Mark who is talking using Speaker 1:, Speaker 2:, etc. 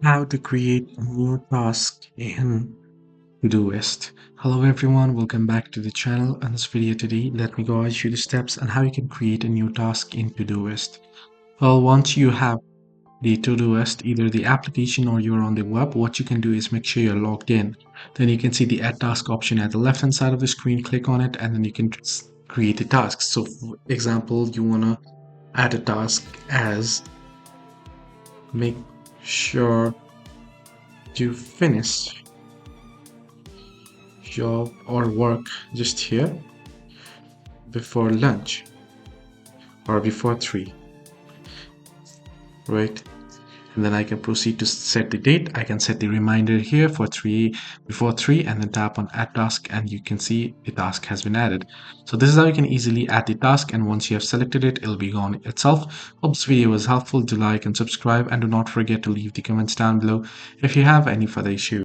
Speaker 1: How to create a new task in Todoist. Hello everyone, welcome back to the channel. In this video today, let me guide you the steps on how you can create a new task in Todoist. Well, once you have the Todoist, either the application or you're on the web, what you can do is make sure you're logged in. Then you can see the add task option at the left hand side of the screen, click on it, and then you can create a task. So for example, you want to add a task as make sure you finish job or work just here before lunch or before 3, right? And then I can proceed to set the date. I can set the reminder here for 3 before 3 and then tap on add task and you can see the task has been added. So this is how you can easily add the task, and once you have selected it, it'll be gone itself. Hope this video was helpful. Do like and subscribe, and do not forget to leave the comments down below if you have any further issues.